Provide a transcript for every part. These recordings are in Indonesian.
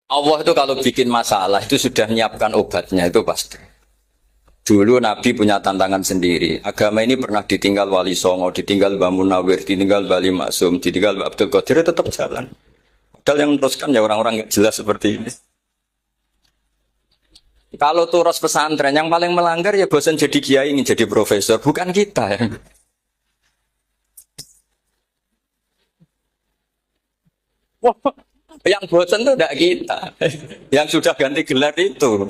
Allah itu kalau bikin masalah itu sudah menyiapkan obatnya itu pasti. Dulu Nabi punya tantangan sendiri. Agama ini pernah ditinggal Wali Songo, ditinggal Mbah Munawir, ditinggal Bali Maksum, ditinggal Mbah Abdul Qadir, tetap jalan. Padahal yang meneruskan ya orang-orang nggak jelas seperti ini. Kalau turos pesantren yang paling melanggar ya bosan jadi kiai ingin jadi profesor, bukan kita ya. Wah, yang bosan itu tidak kita, yang sudah ganti gelar itu.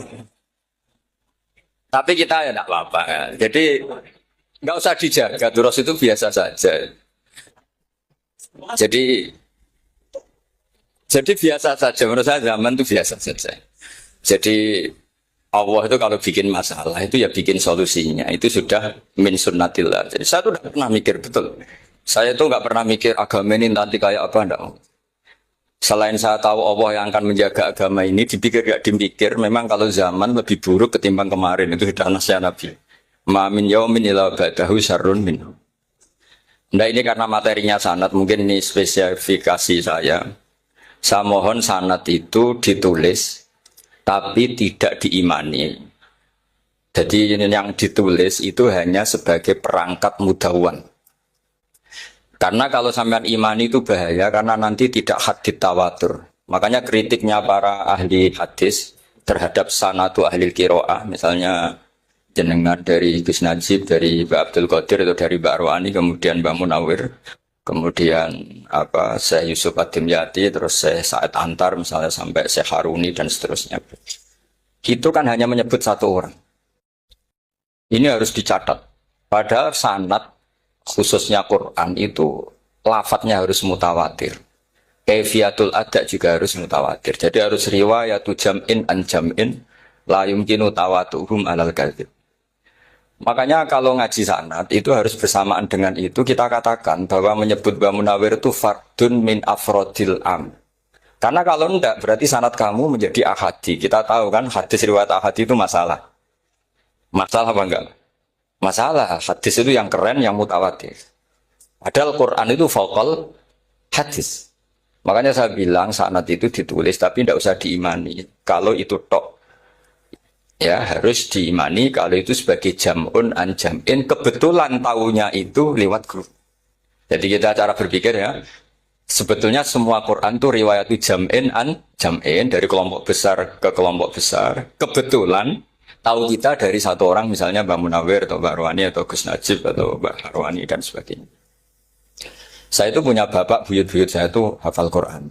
Tapi kita ya tidak apa-apa. Ya. Jadi nggak usah dijaga, turos itu biasa saja. Jadi jadi biasa saja, menurut saya zaman itu biasa saja. Jadi Allah itu kalau bikin masalah itu ya bikin solusinya. Itu sudah min sunnatillah. Jadi saya tuh tidak pernah mikir betul. Saya tuh nggak pernah mikir agama ini nanti kayak apa enggak. Selain saya tahu Allah yang akan menjaga agama ini, dipikir gak dipikir, memang kalau zaman lebih buruk ketimbang kemarin. Itu sudah nasihat Nabi. Ma min yaumin illa ba'dahu syarrun minhu. Nah ini karena materinya sanad, mungkin ini spesifikasi saya. Saya mohon sanad itu ditulis, tapi tidak diimani. Jadi yang ditulis itu hanya sebagai perangkat mudawwan. Karena kalau sampean imani itu bahaya, karena nanti tidak hadits tawatur. Makanya kritiknya para ahli hadis terhadap sanatu ahli qiraah, misalnya jenengan dari Gus Najib, dari Mbak Abdul Qadir, atau dari Mbak Arwani, kemudian Mbak Munawir, kemudian Syekh Yusuf Ad-Dimyati, terus Syekh Sa'id Antar, misalnya sampai Syekh Haruni dan seterusnya. Itu kan hanya menyebut satu orang. Ini harus dicatat. Padahal sanad khususnya Quran itu lafadznya harus mutawatir. Kaifiyatul ada juga harus mutawatir. Jadi harus riwayatu jam'in an jam'in la yumkinu tawatuhum alal kadzib. Makanya kalau ngaji sanad itu harus bersamaan dengan itu kita katakan bahwa menyebut Mbah Munawir itu fardun min afrodil am. Karena kalau enggak berarti sanad kamu menjadi ahadi. Kita tahu kan hadis riwayat ahadi itu masalah. Masalah apa enggak? Masalah hadis itu yang keren, yang mutawatir. Padahal Quran itu fauqal hadis. Makanya saya bilang sanad itu ditulis tapi tidak usah diimani. Kalau itu tok, ya harus diimani kalau itu sebagai jam'un an jam'in. Kebetulan tahunya itu lewat grup. Jadi kita cara berpikir ya, sebetulnya semua Quran itu riwayat jam'in an jam'in dari kelompok besar ke kelompok besar. Kebetulan tahu kita dari satu orang, misalnya Mbak Munawir atau Mbak Arwani atau Gus Najib atau Mbak Arwani dan sebagainya. Saya itu punya bapak, buyut-buyut saya itu hafal Quran.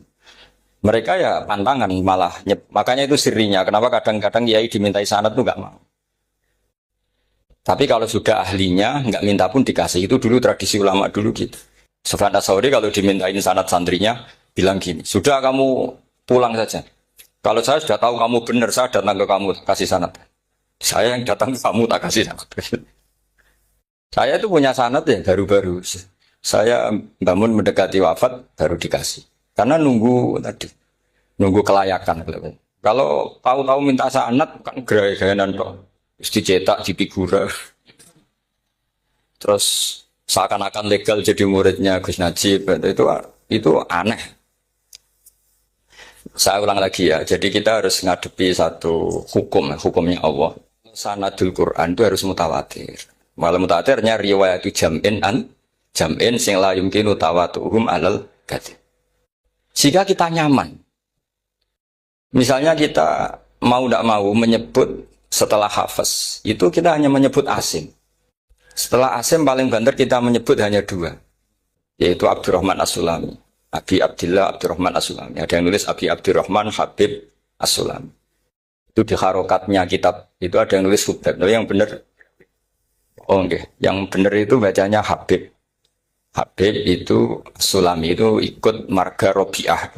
Mereka ya pantangan malah, makanya itu sirinya. Kenapa kadang-kadang kiai dimintai sanad itu nggak mau. Tapi kalau sudah ahlinya nggak minta pun dikasih. Itu dulu tradisi ulama dulu gitu. Sufyan Ats-Tsauri kalau dimintain sanad santrinya bilang gini, sudah kamu pulang saja. Kalau saya sudah tahu kamu benar, saya datang ke kamu kasih sanad. Saya yang datang ke kamu tak kasih sanad. Saya itu punya sanad ya baru-baru. Saya bangun mendekati wafat baru dikasih. Karena nunggu tadi, nunggu kelayakan. Kalau tahu-tahu minta sanad kan gaya-gayanan kok. Terus dicetak di figura. Terus seakan-akan legal jadi muridnya Gus Najib. Itu aneh. Saya ulang lagi ya. Jadi kita harus ngadepi satu hukum, hukumnya Allah. Sanadul Quran itu harus mutawatir. Malah mutawatirnya riwayat itu jam'in an jam'in sing la yumkinu tawatuhum alal kadzib. Jika kita nyaman, misalnya kita mau tidak mau menyebut setelah hafaz, itu kita hanya menyebut asim. Setelah asim paling banter kita menyebut hanya dua, yaitu Abdurrahman As-Sulami, Abi Abdillah Abdurrahman As-Sulami. Ada yang nulis Abi Abdurrahman Habib As-Sulami. Itu di harokatnya kitab itu ada yang nulis Hubab. Tapi yang benar, oh enggak, yang benar itu bacanya Habib. Habib itu Sulami itu ikut marga Robiah.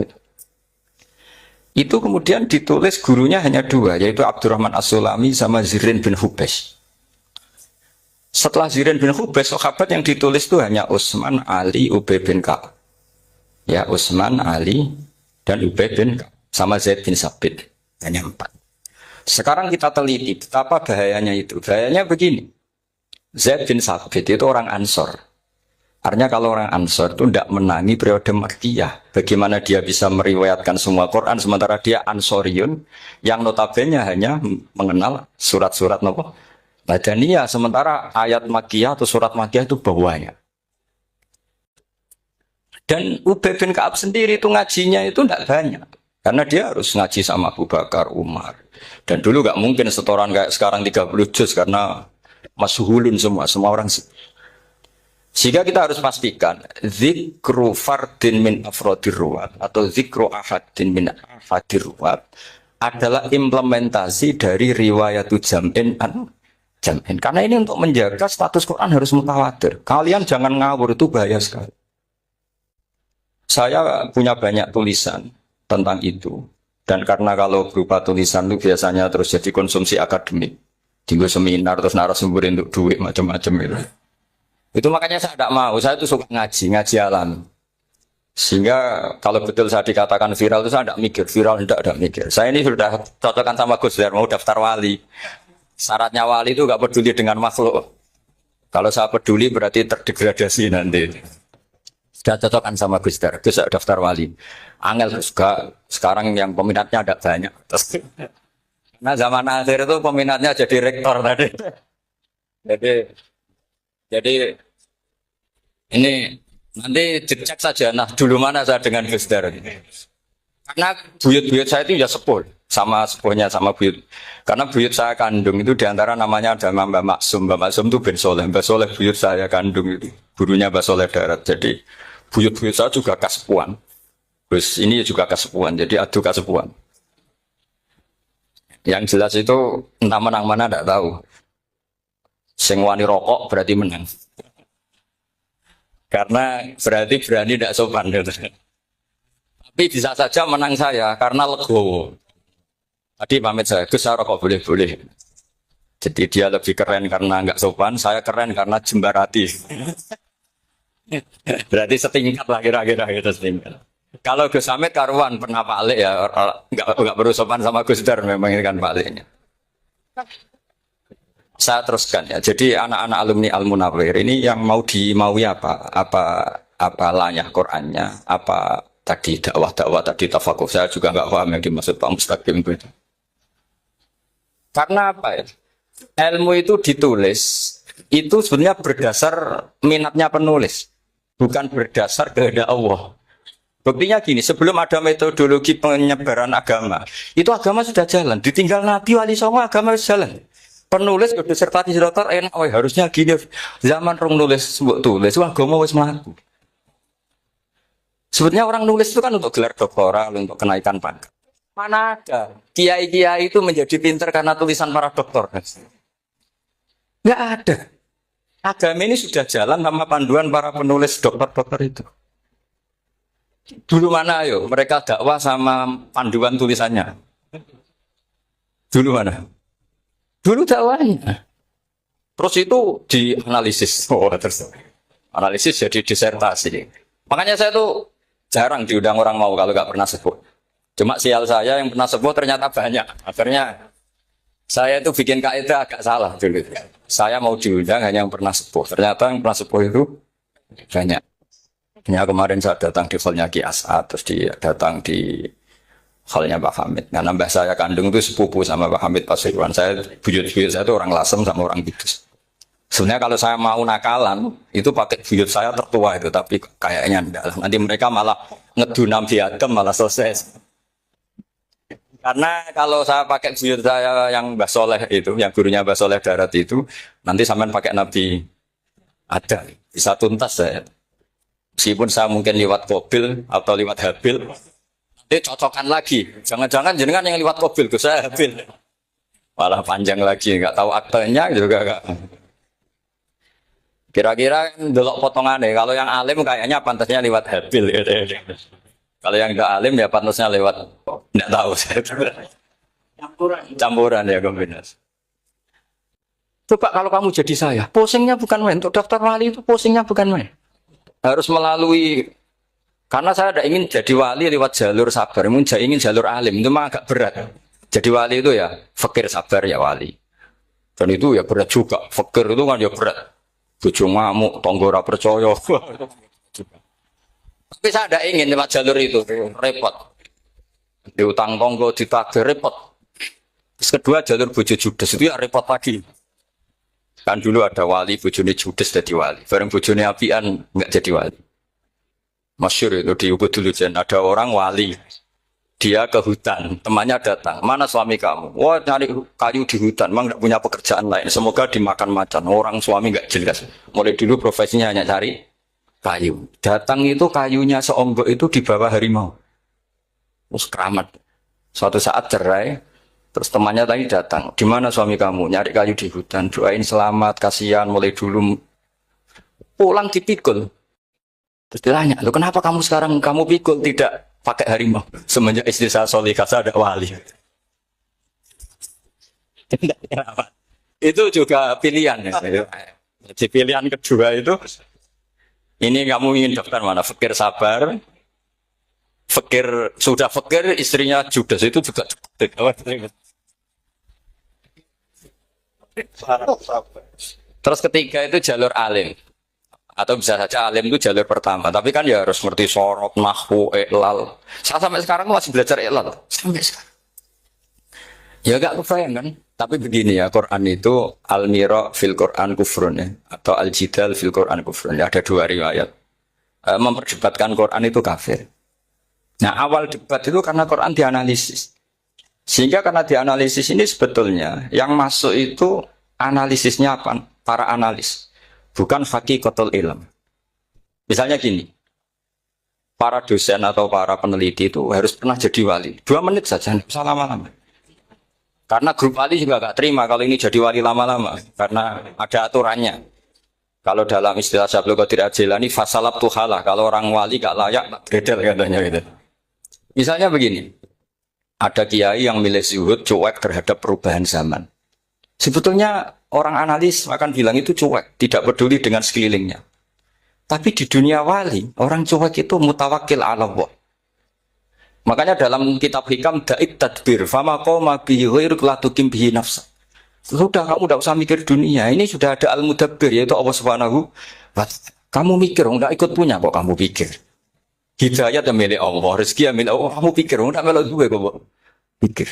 Itu kemudian ditulis gurunya hanya dua, yaitu Abdurrahman As-Sulami sama Zirin bin Hubesh. Setelah Zirin bin Hubesh, sahabat yang ditulis itu hanya Utsman, Ali, Ubay bin Ka'ab. Ya, Utsman, Ali, dan Ubay bin Ka'ab. Sama Zaid bin Sabit. Hanya 4. Sekarang kita teliti betapa bahayanya itu. Bahayanya begini. Zaid bin Sabit itu orang Ansor. Artinya kalau orang Ansor itu tidak menangi periode Makkiyah. Bagaimana dia bisa meriwayatkan semua Quran sementara dia Ansoriun yang notabene hanya mengenal surat-surat nopo Madaniyah, sementara ayat Makkiyah atau surat Makkiyah itu bawahnya. Dan Ubay bin Ka'ab sendiri itu ngajinya itu tidak banyak. Karena dia harus ngaji sama Abu Bakar, Umar. Dan dulu nggak mungkin setoran kayak sekarang 30 juz karena masyhulun semua orang. Sehingga kita harus pastikan zikru fardin min afrodir ruwat atau zikru ahadin min afadir ruwat adalah implementasi dari riwayatu jam'in an jam'in. Karena ini untuk menjaga status Quran harus mutawatir. Kalian jangan ngawur, itu bahaya sekali. Saya punya banyak tulisan tentang itu. Dan karena kalau berupa tulisan itu biasanya terus jadi konsumsi akademik. Tinggal seminar terus narasumber untuk duit macam-macam itu. Itu makanya saya tidak mau. Saya itu suka ngaji alam. Sehingga kalau betul saya dikatakan viral itu saya tidak mikir. Viral tidak mikir. Saya ini sudah cocokkan sama Gus Dur, mau daftar wali. Syaratnya wali itu nggak peduli dengan makhluk. Kalau saya peduli berarti terdegradasi nanti. Sudah cocokkan sama Gus Dur, Gus daftar wali. Angel juga sekarang yang peminatnya ada banyak. Nah zaman akhir itu peminatnya jadi rektor tadi. Jadi ini nanti dicek saja. Nah dulu mana saya dengan Gus Dur. Karena buyut-buyut saya itu ya sepuh sama sepuhnya sama buyut. Karena buyut saya kandung itu diantara namanya ada Mbak Maksum. Mbak Maksum itu bin Soleh. Mbak Soleh buyut saya kandung itu. Gurunya Mbak Soleh Darat. Jadi buyut-buyut saya juga kasepuan. Terus ini juga kasepuan. Jadi adu kasepuan. Yang jelas itu entah menang mana tidak tahu. Sing wani rokok berarti menang. Karena berarti berani tidak sopan. Tapi bisa saja menang saya karena legowo. Tadi pamit saya, Gus saya rokok boleh-boleh. Jadi dia lebih keren karena nggak sopan, saya keren karena jembarati. Berarti setingkat lah kira-kira gitu setingkat. Kalau Gus Hamid karuan pernah Pak Alik ya, nggak perlu sopan sama Gus Dur memang ini kan Pak Aliknya. Saya teruskan ya. Jadi anak-anak alumni Al Munawwir ini yang mau dimaui apa lanyah Qurannya, apa tadi dakwah tadi tafakuh. Saya juga nggak paham yang dimaksud Pak Mustaqim itu. Karena apa ya? Ilmu itu ditulis itu sebenarnya berdasar minatnya penulis, bukan berdasar kehendak Allah. Buktinya gini, sebelum ada metodologi penyebaran agama, itu agama sudah jalan. Ditinggal Nabi Wali Songo agama sudah jalan. Penulis disertasi dokter enak, harusnya gini. Zaman orang nulis sebut tulis, agama wis mlaku. Sebetulnya orang nulis itu kan untuk gelar doktoral, untuk kenaikan pangkat. Mana ada kiai-kiai itu menjadi pintar karena tulisan para doktor? Nggak ada. Agama ini sudah jalan sama panduan para penulis dokter-dokter itu. Dulu mana ayo mereka dakwah sama panduan tulisannya? Dulu mana? Dulu dakwahnya. Terus itu dianalisis. Terus analisis jadi disertasi. Makanya saya tuh jarang diundang orang mau kalau nggak pernah sebut. Cuma sial saya yang pernah sebut ternyata banyak. Akhirnya saya itu bikin kaidah agak salah dulu. Saya mau diundang hanya yang pernah sepuh. Ternyata yang pernah sepuh itu banyak. Ya kemarin saya datang di hallnya Ki As'ad, terus datang di hallnya Pak Hamid. Karena mbah saya kandung itu sepupu sama Pak Hamid Pasuruan. Saya buyut-buyut saya itu orang Lasem sama orang Kudus. Sebenarnya kalau saya mau nakalan, itu pakai buyut saya tertua itu, tapi kayaknya enggak lah. Nanti mereka malah ngedunam di Adam malah selesai. Karena kalau saya pakai buyut saya yang Mbah Soleh itu, yang gurunya Mbah Soleh Darat itu, nanti sampean pakai Nabi Adam, bisa tuntas saya. Meskipun saya mungkin lewat Qabil atau lewat Habil, nanti cocokkan lagi. Jangan-jangan jenengan yang lewat Qabil, saya Habil. Malah panjang lagi, nggak tahu aktenya juga nggak. Kira-kira delok potongannya, kalau yang alim kayaknya pantasnya lewat Habil. Kalau yang nggak alim ya pantasnya lewat, nggak tahu. Campuran ya kombinasi. Coba kalau kamu jadi saya, posingnya bukan main. Untuk daftar wali itu posingnya bukan main. Harus melalui, karena saya tidak ingin jadi wali lewat jalur sabar, ingin jalur alim, itu mah agak berat. Jadi wali itu ya fakir sabar ya wali. Dan itu ya berat juga, fakir itu kan ya berat. bojo ngamuk, tangga ora percaya. Tapi saya tidak ingin lewat jalur itu, repot. Diutang tangga ditagih repot. Terus kedua jalur bojo judes itu ya repot lagi. Kan dulu ada wali bojone judes jadi wali. Bareng bojone apian enggak jadi wali. Masyhur itu di Ubud dulu Jen, ada orang wali. Dia ke hutan, temannya datang. Mana suami kamu? Wah, nyari kayu di hutan, memang enggak punya pekerjaan lain. Semoga dimakan macan. Orang suami enggak jelas. Mulai dulu profesinya hanya cari kayu. Datang itu kayunya seonggok itu di bawah harimau. Terus keramat. Suatu saat cerai, terus temannya tadi datang. Di mana suami kamu? Nyari kayu di hutan. Doain selamat, kasihan. Mulai dulu pulang dipikul. Terus ditanya, lo kenapa kamu sekarang kamu pikul tidak pakai harimau? Semenjak istri saya solihah, saya ada wali. Itu juga pilihan. Ya. Jadi pilihan kedua itu, ini kamu ingin daftar mana? Fakir sabar, fakir sudah fakir, istrinya judes itu juga cukup. Terus ketiga itu jalur alim. Atau bisa saja alim itu jalur pertama. Tapi kan ya harus ngerti sorot, nahwu, iklal. Saya sampai sekarang masih belajar iklal. Sampai sekarang. Ya gak kebayang kan. Tapi begini ya, Quran itu al-mira fil Quran kufrun ya. Atau al-jidal fil Quran kufrun. Ya, ada dua riwayat. Memperdebatkan Quran itu kafir. Nah awal debat itu karena Quran dianalisis. Sehingga karena dianalisis ini sebetulnya yang masuk itu analisisnya apa? Para analis. Bukan hakikatul ilm. Misalnya gini, para dosen atau para peneliti itu harus pernah jadi wali. 2 menit saja, tidak usah lama-lama. Karena grup wali juga gak terima kalau ini jadi wali lama-lama. Karena ada aturannya. Kalau dalam istilah Syaikhul Qadir Al-Jilani, fasalab tuhalah. Kalau orang wali gak layak, tak gredel katanya gitu. Misalnya begini, ada kiai yang milih zuhud, cuek terhadap perubahan zaman. Sebetulnya orang analis akan bilang itu cuek, tidak peduli dengan sekelilingnya. Tapi di dunia wali, orang cuek itu mutawakkil ala Allah. Makanya dalam kitab hikam da'it tadbir, fama qoma bihi ghairuk la tuqim bihi nafsa. Sudah kamu tidak usah mikir dunia, ini sudah ada al-mudabbir yaitu Allah Subhanahu wa ta'ala. Kamu mikir, enggak ikut punya kok kamu pikir. Hidayat yang milik Allah, rezeki yang milik Allah, kamu pikir, enggak melok gue kok pikir.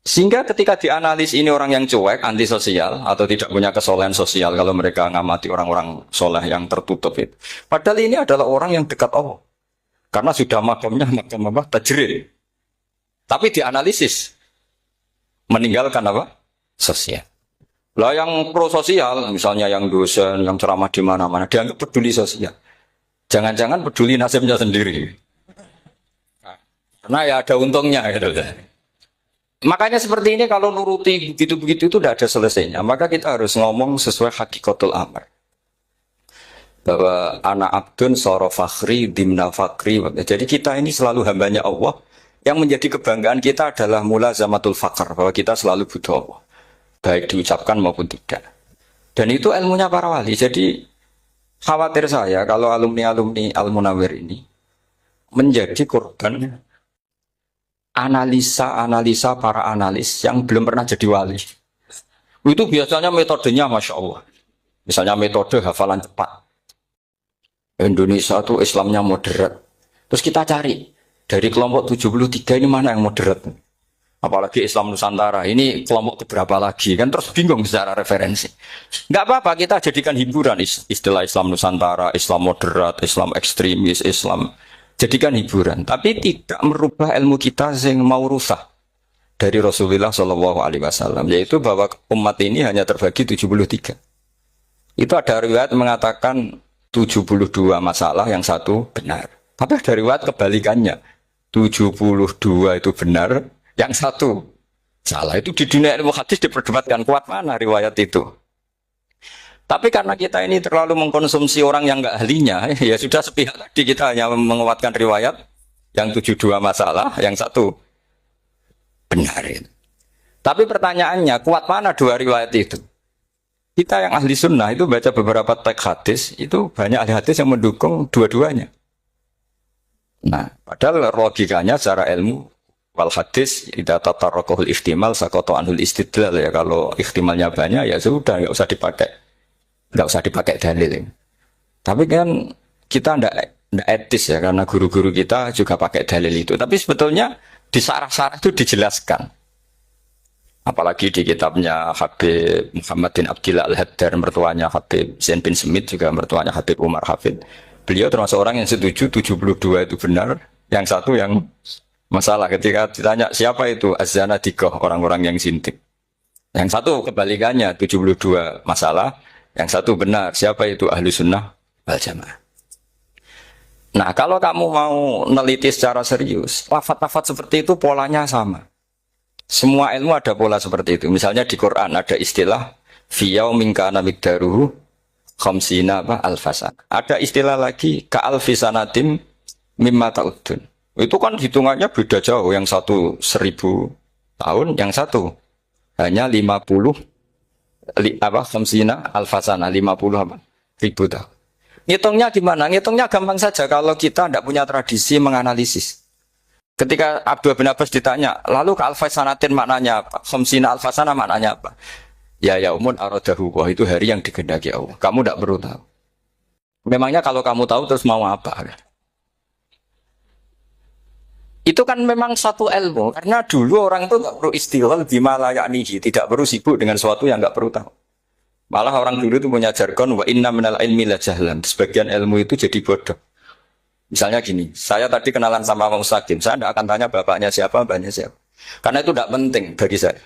Sehingga ketika dianalisis ini orang yang cuek, antisosial, atau tidak punya kesolehan sosial, kalau mereka ngamati orang-orang soleh yang tertutup itu. Padahal ini adalah orang yang dekat Allah. Karena sudah makamnya makam apa? Tajrid. Tapi dianalisis. Meninggalkan apa? Sosial. Lah yang pro sosial, misalnya yang dosen, yang ceramah di mana-mana, dianggap peduli sosial. Jangan-jangan peduli nasibnya sendiri. Karena ya ada untungnya gitu. Makanya seperti ini kalau nuruti begitu-begitu itu tidak ada selesainya. Maka kita harus ngomong sesuai hakikatul amr. Bahwa anak abdun soro fakhri dimna fakri. Jadi kita ini selalu hambanya Allah. Yang menjadi kebanggaan kita adalah mulazamatul fakr. Bahwa kita selalu butuh Allah. Baik diucapkan maupun tidak. Dan itu ilmunya para wali. Jadi khawatir saya kalau alumni-alumni Al-Munawwir ini menjadi korban analisa para analis yang belum pernah jadi wali. Itu biasanya metodenya Masya Allah. Misalnya metode hafalan cepat. Indonesia itu Islamnya moderat. Terus kita cari, dari kelompok 73 ini mana yang moderat? Apalagi Islam Nusantara, ini kelompok keberapa lagi? Kan terus bingung secara referensi. Nggak apa-apa, kita jadikan hiburan istilah Islam Nusantara, Islam moderat, Islam ekstremis, Islam... Jadikan hiburan, tapi tidak merubah ilmu kita yang mau rusak dari Rasulullah Shallallahu Alaihi Wasallam, yaitu bahwa umat ini hanya terbagi 73. Itu ada riwayat mengatakan 72 masalah, yang satu benar. Tapi ada riwayat kebalikannya, 72 itu benar, yang satu salah. Itu di dunia ilmu hadis diperdebatkan kuat mana riwayat itu. Tapi karena kita ini terlalu mengkonsumsi orang yang enggak ahlinya, ya sudah sepihak tadi kita hanya menguatkan riwayat yang 72 masalah, yang satu benar. Tapi pertanyaannya, kuat mana dua riwayat itu? Kita yang ahli sunnah itu baca beberapa teks hadis, itu banyak ahli hadis yang mendukung dua-duanya. Nah, padahal logikanya secara ilmu, wal hadis, idza tatarraqahul ihtimal saqata anhul istidlal, ya kalau ihtimalnya banyak, ya sudah, nggak usah dipakai nggak usah dipakai dalil. Tapi kan kita ndak etis ya karena guru-guru kita juga pakai dalil itu. Tapi sebetulnya di sarah-sarah itu dijelaskan. Apalagi di kitabnya Habib Muhammad bin Abdillah Al-Haddar, mertuanya Habib Zain bin Smith, juga mertuanya Habib Umar Hafid. Beliau termasuk orang yang setuju 72 itu benar, yang satu yang masalah. Ketika ditanya siapa itu Az-Zanadiqah, orang-orang yang sintik. Yang satu kebalikannya 72 masalah, yang satu benar. Siapa itu Ahlu Sunnah wal Jamaah. Nah, kalau kamu mau neliti secara serius, lafaz-lafaz seperti itu polanya sama. Semua ilmu ada pola seperti itu. Misalnya di Quran ada istilah fiyau minkana mikdaruhu khamsina alfasan. Ada istilah lagi ka'alfisanatim mimma ta'udun. Itu kan hitungannya beda jauh. Yang satu 1000 tahun, yang satu hanya 50 khamsina alfasana, 50 ribu tahun. Ngitungnya gimana? Ngitungnya gampang saja kalau kita tidak punya tradisi menganalisis. Ketika Abdul bin Abbas ditanya, lalu ke alfasanatin maknanya apa? Khamsina alfasana maknanya apa? Ya yaumun aradahu, wah itu hari yang dikehendaki Allah. Kamu tidak perlu tahu. Memangnya kalau kamu tahu terus mau apa? Itu kan memang satu ilmu. Karena dulu orang itu tidak perlu istighol bima la ya'nihi, tidak perlu sibuk dengan sesuatu yang tidak perlu tahu. Malah orang dulu itu punya jargon wa inna minal ilmi la jahlan. Sebagian ilmu itu jadi bodoh. Misalnya gini, saya tadi kenalan sama Pak Mustaqim, saya tidak akan tanya bapaknya siapa, mbaknya siapa. Karena itu tidak penting bagi saya.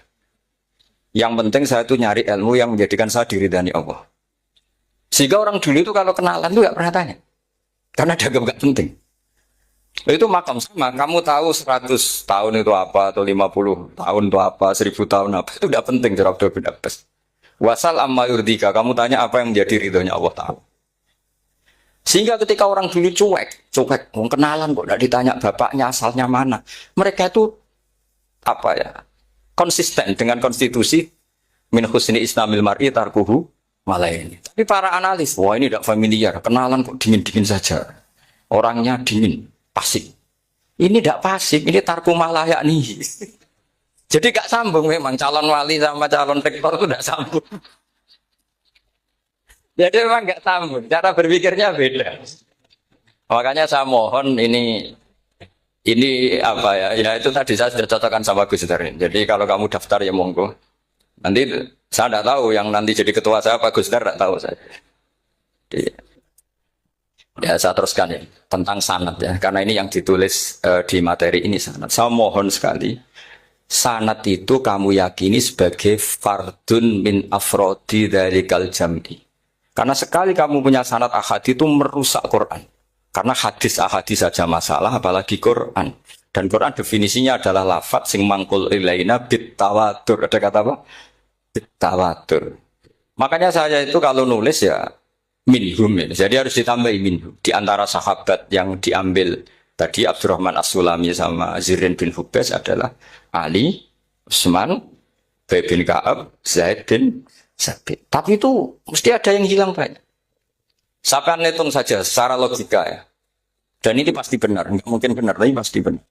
Yang penting saya itu nyari ilmu yang menjadikan saya diridhani Allah. Sehingga orang dulu itu kalau kenalan itu tidak pernah tanya. Karena dianggap nggak penting. Itu makam sama, kamu tahu 100 tahun itu apa, atau 50 tahun itu apa, 1000 tahun apa, itu tidak penting cara Abdul bin Abbas. Wasal amma yurdika, kamu tanya apa yang menjadi ridhonya Allah Ta'ala. Sehingga ketika orang dulu cuek, mau kenalan kok tidak ditanya bapaknya asalnya mana. Mereka itu konsisten dengan konstitusi min husni islamil mar'i tarkuhu malaini. Tapi para analis, wah ini tidak familiar, kenalan kok dingin-dingin saja. Orangnya dingin, pasif. Ini tidak pasif, ini tarku malah nih. Jadi gak sambung memang calon wali sama calon rektor itu tidak sambung. Jadi memang nggak sambung, cara berpikirnya beda. Makanya saya mohon ini ya itu tadi saya sudah cocokkan sama Gus Darin. Jadi kalau kamu daftar ya monggo. Nanti saya tidak tahu yang nanti jadi ketua saya Pak Gus Dar, tidak tahu saya. Jadi, ya saya teruskan ya tentang sanad ya, karena ini yang ditulis di materi ini sanad. Saya mohon sekali, sanad itu kamu yakini sebagai fardun min afrodi dzalikal jam'i. Karena sekali kamu punya sanad ahad itu merusak Quran. Karena hadis saja masalah, apalagi Quran. Dan Quran definisinya adalah lafadz sing mangkul ilaina bit tawatur. Ada kata apa? Bit tawatur. Makanya saya itu kalau nulis ya minhum ya. Jadi harus ditambahi minhum. Di antara sahabat yang diambil tadi Abdurrahman As-Sulami sama Zirin bin Hubes adalah Ali, Utsman, Ubay bin Ka'ab, Zaid bin Sabit. Tapi itu mesti ada yang hilang banyak. Sampai hitung saja secara logika ya. Dan ini pasti benar, nggak mungkin benar, tapi pasti benar.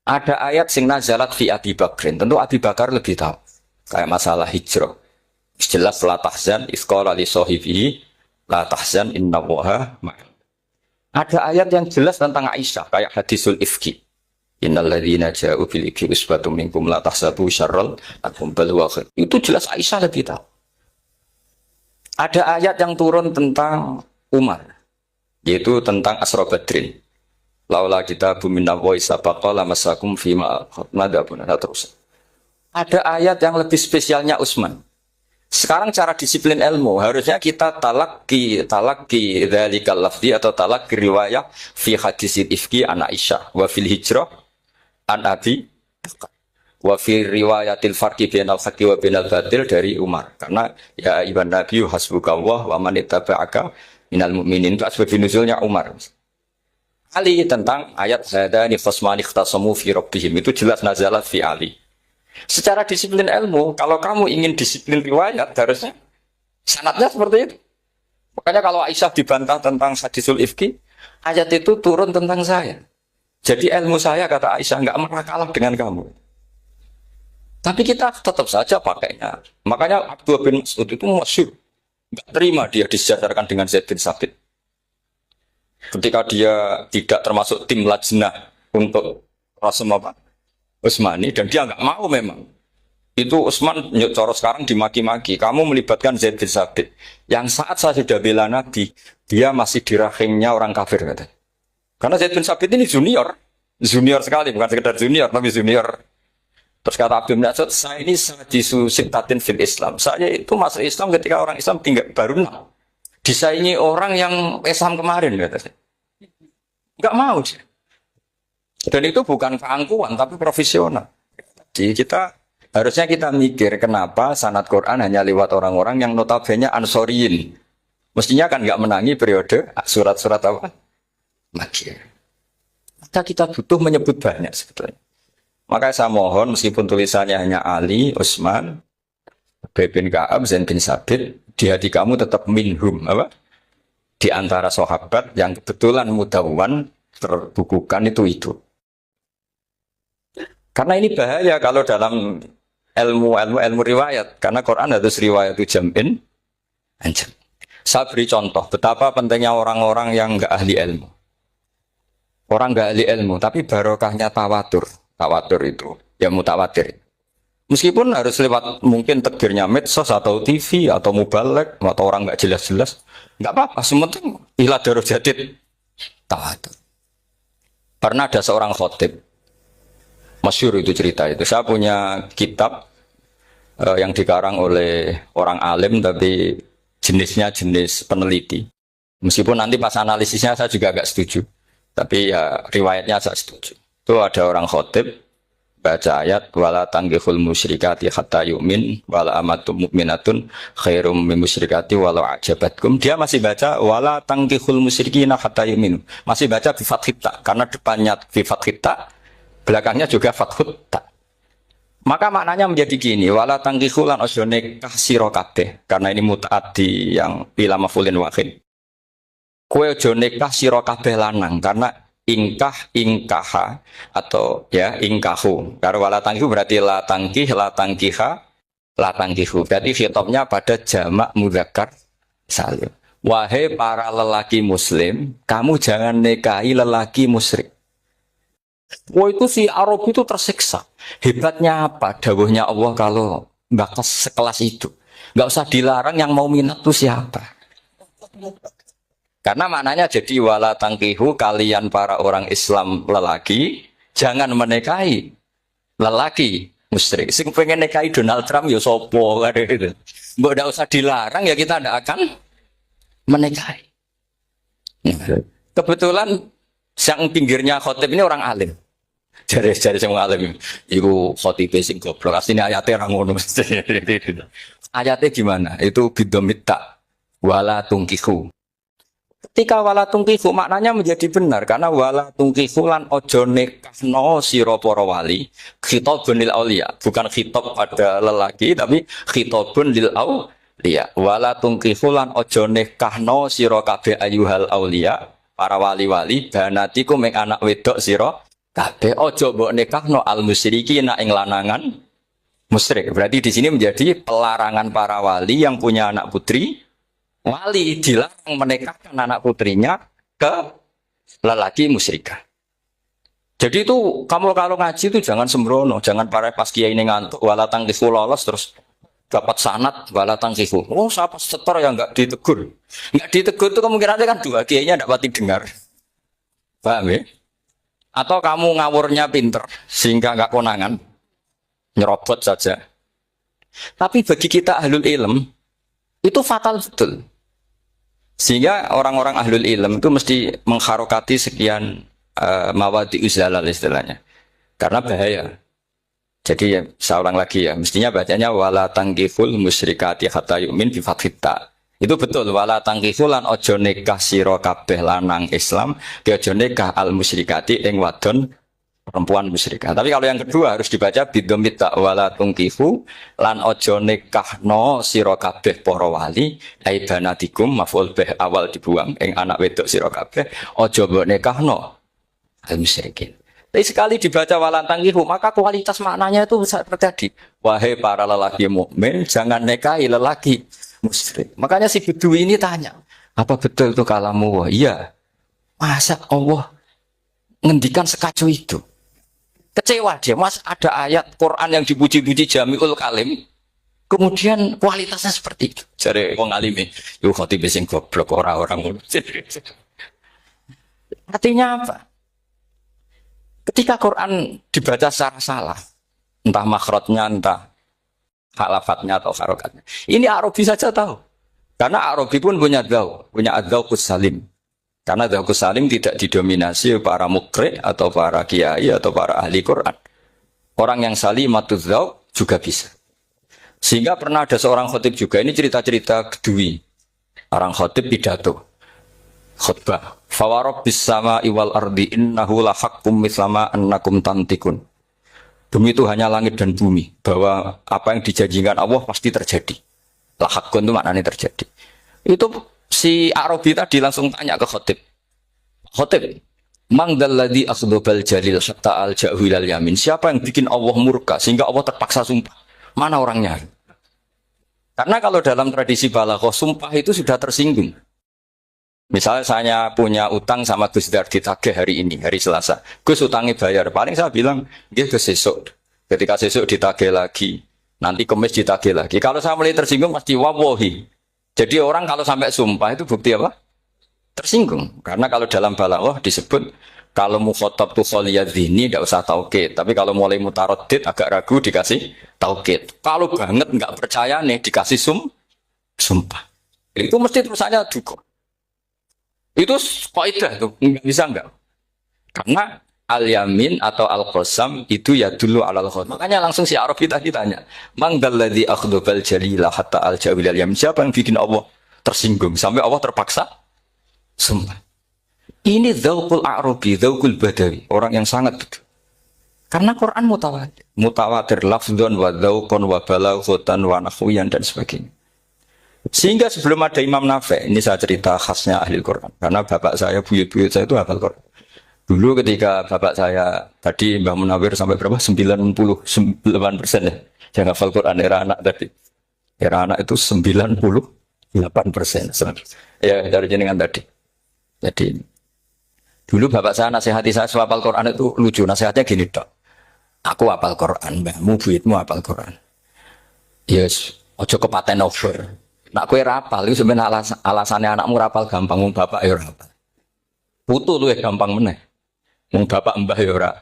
Ada ayat sing nazalat fi Abi Bakrin. Tentu Abi Bakar lebih tahu. Kayak masalah hijrah. Jelas la tahzan isqala li sahibihi la tahzan innallaha ma'ana. Ada ayat yang jelas tentang Aisyah kayak hadisul ifki. Innal ladzina ja'u bil ifki usbatun minkum la tahsabu syarral lakum bal huwa khair. Itu jelas Aisyah lebih tahu. Ada ayat yang turun tentang Umar, yaitu tentang Asra Badrin. Laula kitabu minallahi sabaqa lamasakum fima madapun terus. Ada ayat yang lebih spesialnya Utsman. Sekarang cara disiplin ilmu harusnya kita talaqi dzalikal lafzi atau talaqi riwayah fi hadisil ifki an Aisyah wa fil hijrah an Abi wa fi riwayatil farqi bainal haqqi wa bainal batil dari Umar. Karena ya ibn Nabi hasbukallah wa man ittaba'aka minal mu'minin, itu asbab nuzulnya Umar. Ali tentang ayat hadani khasmani ikhtasamu fi rabbihim, itu jelas nazalat fi Ali. Secara disiplin ilmu, kalau kamu ingin disiplin riwayat harusnya sanadnya seperti itu. Makanya kalau Aisyah dibantah tentang hadisul ifki, ayat itu turun tentang saya. Jadi ilmu saya kata Aisyah enggak pernah kalah dengan kamu. Tapi kita tetap saja pakainya. Makanya Abdullah bin Mas'ud itu masyhur. Nggak terima dia disejajarkan dengan Zaid bin Sabit. Ketika dia tidak termasuk tim lajnah untuk Rasul apa? Utsmani, dan dia nggak mau memang. Itu Utsman coro sekarang dimaki-maki. Kamu melibatkan Zaid bin Sabit. Yang saat saya sudah bela Nabi, dia masih di rahimnya orang kafir kata. Karena Zaid bin Sabit ini junior. Junior sekali, bukan sekedar junior, tapi junior. Terus kata Abdul Nasud, saya ini sajisu sitatin fil Islam. Saya itu masuk Islam ketika orang Islam tinggal baru 6. Disaingi orang yang Islam kemarin kata saya. Enggak mau sih. Dan itu bukan keangkuhan, tapi profesional. Jadi harusnya kita mikir kenapa sanad Quran hanya lewat orang-orang yang notabene ansoriyin. Mestinya kan nggak menangi periode surat-surat apa? Makkiyah. Maka kita butuh menyebut banyak sebetulnya. Maka saya mohon meskipun tulisannya hanya Ali, Utsman, Ubay bin Ka'ab, Zaid bin Sabit, di hati kamu tetap minhum apa? Di antara sahabat yang kebetulan mudawwan terbukukan itu. Karena ini bahaya kalau dalam ilmu riwayat, karena Quran harus riwayat itu jam'in anjam. Saya beri contoh betapa pentingnya orang-orang yang enggak ahli ilmu. Orang enggak ahli ilmu, tapi barokahnya tawatur. Tawatur itu, ya mutawatir. Meskipun harus lewat mungkin tekbirnya medsos atau TV atau mubalek atau orang enggak jelas-jelas, enggak apa-apa. Sementing ilah darah jadid tawatur. Pernah ada seorang khotib, masyhur itu cerita itu. Saya punya kitab yang dikarang oleh orang alim tapi jenisnya jenis peneliti. Meskipun nanti pas analisisnya saya juga agak setuju. Tapi ya riwayatnya saya setuju. Itu ada orang khotib baca ayat wala tanggihul musyrikati hatta yu'min wala amatum mu'minatun khairum min musyrikati walau ajabatkum. Dia masih baca wala tanggihul musyrikina hatta yu'minu. Masih baca bi fathita karena depannya bi fathita, belakangnya juga fathut ta. Maka maknanya menjadi gini, wala tangkihu lan ojo nikah sira kabeh. Karena ini mutaaddi yang ila mafulin wahid. Kowe ojo nikah sira kabeh lanang karena ingkaha atau ya ingkahu. Karena wala tangkihu berarti la tangkiha, la tangkihu. Berarti khitabnya pada jamak mudzakkar salim. Wahai para lelaki muslim, kamu jangan nikahi lelaki musyrik. Wah itu si Arab itu tersiksa. Hebatnya apa? Dawuhnya Allah kalau bakas sekelas itu. Nggak usah dilarang, yang mau minat itu siapa? Karena maknanya jadi wala tangkihu, kalian para orang Islam lelaki jangan menikahi lelaki musyrik. Sing pengen nikahi Donald Trump ya sopo kan itu. Mbok ndak usah dilarang ya kita ndak akan menikahi. Kebetulan yang pinggirnya khotib ini orang alim. Jari semua alim. Iku khotib sing goblok. Asline ayatnya orang ngono. Ayatnya gimana? Itu bidomita wala tungkihu. Ketika wala tungkihu maknanya menjadi benar karena wala tungkihu lan ojo nikahno sira para wali. Khitabun lil auliya, bukan khitab pada lelaki tapi khitabun lil auliya. Wala tungkihu lan ojo nikahno sira kabeh ayyuhal auliya. Para wali-wali banatiku mek anak wedok sira kabeh aja mbok nikahno al musyrikina ing lanangan musyrik. Berarti di sini menjadi pelarangan para wali yang punya anak putri wali dilarang menikahkan anak putrinya ke lelaki musyrikah. Jadi itu kamu kalau ngaji itu jangan sembrono, jangan pas kiai ini ngantuk wala tangkis lolos terus dapat sanad wala tangkihu. Oh, siapa setor yang enggak ditegur? Enggak ditegur itu kemungkinannya kan dua kiainya enggak pati dengar. Paham ya? Atau kamu ngawurnya pinter sehingga enggak konangan. Nyerobot saja. Tapi bagi kita ahlul ilm itu fatal betul. Sehingga orang-orang ahlul ilm itu mesti mengharokati sekian mawadi uzalal istilahnya. Karena bahaya. Jadi ya, saya ulang lagi ya, mestinya bacanya wala tangkihul musyrikati hatta yu'min bi fathita. Itu betul wala tangkihul lan ojo nikah sira kabeh lanang Islam, ki ojo nikah al musyrikati ing wadon perempuan musyrikah. Tapi kalau yang kedua harus dibaca bidomita wala tangkihu lan ojo nikahno sira kabeh para wali ai banatikum maf'ul bih awal dibuang ing anak wedok sira kabeh ojo mbok nikahno al musyrikin. Tapi sekali dibaca walantangkihu, maka kualitas maknanya itu bisa terjadi. Wahai para lelaki mukmin, jangan nikahi lelaki musyrik. Makanya si Bedui ini tanya, apa betul itu kalamu Allah? Iya. Masa Allah ngendikan sekacau itu? Kecewa dia, mas ada ayat Quran yang dipuji-puji Jamiul Kalim, kemudian kualitasnya seperti itu. Jadi wong alime, yo khotib sing goblok orang-orang. Artinya apa? Ketika Quran dibaca secara salah, entah makhrajnya, entah halafatnya atau harokatnya. Ini Arabi saja tahu. Karena Arabi pun punya adzauqus salim. Karena adzauqus salim tidak didominasi para mukri atau para kiai atau para ahli Quran. Orang yang salimatuz dzauq juga bisa. Sehingga pernah ada seorang khotib juga, ini cerita-cerita Bedui. Orang khotib pidato. Khutbah. Fawarabbis sama'i wal ardi innahu lahaqqum mislama annakum tantikun. Demi Tuhannya langit dan bumi, bahwa apa yang dijanjikan Allah pasti terjadi. Lahaqqun itu maknanya terjadi. Itu si Arabi tadi langsung tanya ke khotib. Khotib, man dzalladzi akhdhabal jalil hatta al-ja'hu ilal yamin. Siapa yang bikin Allah murka sehingga Allah terpaksa sumpah? Mana orangnya? Karena kalau dalam tradisi balaghah sumpah itu sudah tersinggung. Misalnya saya punya utang sama Gus Dar ditagih hari ini, hari Selasa. Gus utangnya bayar. Paling saya bilang, dia Gus sesuk. Ketika sesuk ditagih lagi. Nanti Kamis ditagih lagi. Kalau saya mulai tersinggung, pasti wawahi. Jadi orang kalau sampai sumpah itu bukti apa? Tersinggung. Karena kalau dalam balaghah disebut, kalau mukhotob tu kholiyadzini, tidak usah taukid. Tapi kalau mulai mutaroddid, agak ragu, dikasih taukid. Kalau banget nggak percaya nih, dikasih sumpah. Itu mesti terusannya duga. Itu kaidah tuh, nggak bisa enggak. Karena al-yamin atau al-qasam itu ya dulu alal khot. Makanya langsung si Arabi tadi tanya, "Man dzalladzi akhdhabal jalila hatta al-jawil al-yamin?" Siapa yang bikin Allah tersinggung sampai Allah terpaksa sumpah. Ini dzauqul Arabi, dzauqul Badawi, orang yang sangat betul. Karena Quran mutawatir, mutawatir lafdzun wa dzauqun wa balaghatan wa nahwiyan dan sebagainya. Sehingga sebelum ada Imam Nafi', ini saya cerita khasnya ahli Quran. Karena bapak saya, buyut-buyut saya itu hafal Quran. Dulu ketika bapak saya, tadi Mbah Munawir sampai berapa? 99% ya. Yang hafal Quran, era anak tadi. Era anak itu 98%. Ya, dari jenengan tadi. Jadi, dulu bapak saya nasihati saya soal hafal Quran itu lucu. Nasihatnya gini, Dok. Aku hafal Quran, mbahmu, buyutmu hafal Quran. Yes, ojo kepaten over. Nak kue rapal, itu sebenarnya alasannya anakmu rapal gampang, mung bapak ya rapal. Putu lu ya gampang meneh, mung bapak mbah ya ora.